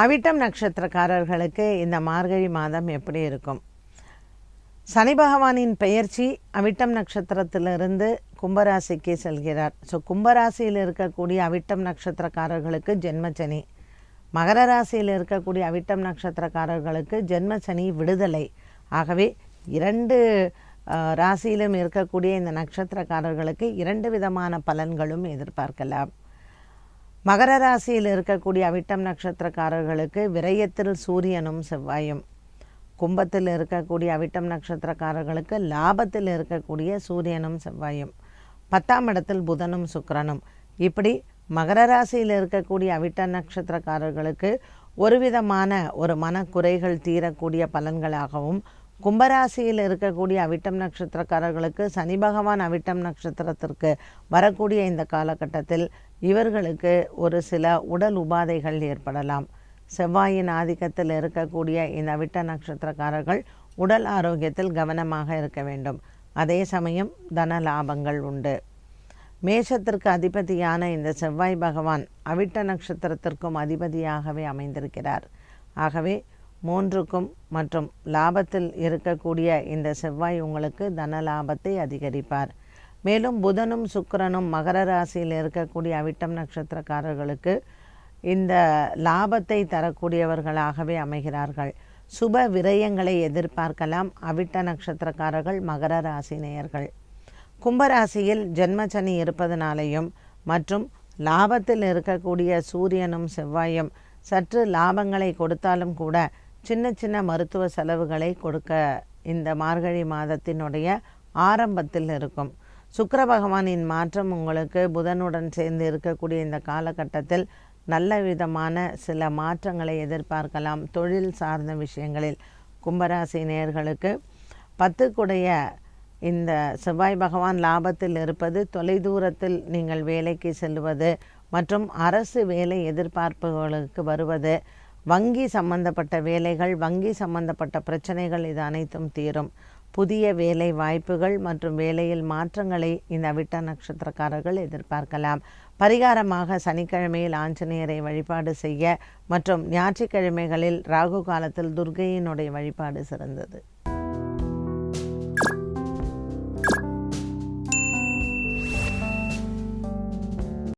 அவிட்டம் நட்சத்திரக்காரர்களுக்கு இந்த மார்கழி மாதம் எப்படி இருக்கும்? சனி பகவானின் பெயர்ச்சி அவிட்டம் நட்சத்திரத்திலிருந்து கும்பராசிக்கு செல்கிறார். கும்பராசியில் இருக்கக்கூடிய அவிட்டம் நட்சத்திரக்காரர்களுக்கு ஜென்மச்சனி, மகர ராசியில் இருக்கக்கூடிய அவிட்டம் நட்சத்திரக்காரர்களுக்கு ஜென்மச்சனி விடுதலை. ஆகவே இரண்டு ராசியிலும் இருக்கக்கூடிய இந்த நட்சத்திரக்காரர்களுக்கு இரண்டு விதமான பலன்களும் எதிர்பார்க்கலாம். மகர ராசியில் இருக்கக்கூடிய அவிட்டம் நட்சத்திரக்காரர்களுக்கு விரயத்தில் சூரியனும் செவ்வாயும், கும்பத்தில் இருக்கக்கூடிய அவிட்டம் நட்சத்திரக்காரர்களுக்கு லாபத்தில் இருக்கக்கூடிய சூரியனும் செவ்வாயும், 10ஆம் இடத்தில் புதனும் சுக்கிரனும். இப்படி மகர ராசியில் இருக்கக்கூடிய அவிட்ட நட்சத்திரக்காரர்களுக்கு ஒரு விதமான ஒரு மனக்குறைகள் தீரக்கூடிய பலன்களாகவும், கும்பராசியில் இருக்கக்கூடிய அவிட்டம் நட்சத்திரக்காரர்களுக்கு சனி பகவான் அவிட்டம் நட்சத்திரத்திற்கு வரக்கூடிய இந்த காலகட்டத்தில் இவர்களுக்கு ஒரு சில உடல் உபாதைகள் ஏற்படலாம். செவ்வாயின் ஆதிக்கத்தில் இருக்கக்கூடிய இந்த அவிட்ட நட்சத்திரக்காரர்கள் உடல் ஆரோக்கியத்தில் கவனமாக இருக்க வேண்டும். அதே சமயம் தன லாபங்கள் உண்டு. மேஷத்திற்கு அதிபதியான இந்த செவ்வாய் பகவான் அவிட்ட நட்சத்திரத்திற்கும் அதிபதியாகவே அமைந்திருக்கிறார். ஆகவே 3க்கும் மற்றும் லாபத்தில் இருக்கக்கூடிய இந்த செவ்வாய் உங்களுக்கு தன லாபத்தை அதிகரிப்பார். மேலும் புதனும் சுக்கிரனும் மகர ராசியில் இருக்கக்கூடிய அவிட்டம் நட்சத்திரக்காரர்களுக்கு இந்த லாபத்தை தரக்கூடியவர்களாகவே அமைகிறார்கள். சுப விரயங்களை எதிர்பார்க்கலாம் அவிட்ட நட்சத்திரக்காரர்கள் மகர ராசி நேயர்கள். கும்பராசியில் ஜென்மச்சனி இருப்பதனாலேயும் மற்றும் லாபத்தில் இருக்கக்கூடிய சூரியனும் செவ்வாயும் சற்று லாபங்களை கொடுத்தாலும் கூட சின்ன சின்ன மருத்துவ செலவுகளை கொடுக்க இந்த மார்கழி மாதத்தினுடைய ஆரம்பத்தில் இருக்கும். சுக்கிர பகவானின் மாற்றம் உங்களுக்கு புதனுடன் சேர்ந்து இருக்கக்கூடிய இந்த காலகட்டத்தில் நல்ல விதமான சில மாற்றங்களை எதிர்பார்க்கலாம். தொழில் சார்ந்த விஷயங்களில் கும்பராசி நேயர்களுக்கு 10க்குடைய இந்த செவ்வாய் பகவான் லாபத்தில் இருப்பது, தொலைதூரத்தில் நீங்கள் வேலைக்கு செல்வது மற்றும் அரசு வேலை எதிர்பார்ப்புகளுக்கு வருவது, வங்கி சம்பந்தப்பட்ட வேலைகள், வங்கி சம்பந்தப்பட்ட பிரச்சனைகள், இது அனைத்தும் தீரும். புதிய வேலை வாய்ப்புகள் மற்றும் வேலையில் மாற்றங்களை இந்த அவிட்ட நட்சத்திரக்காரர்கள் எதிர்பார்க்கலாம். பரிகாரமாக சனிக்கிழமையில் ஆஞ்சநேயரை வழிபாடு செய்ய மற்றும் ஞாயிற்றுக்கிழமைகளில் ராகு காலத்தில் துர்க்கையினுடைய வழிபாடு சிறந்தது.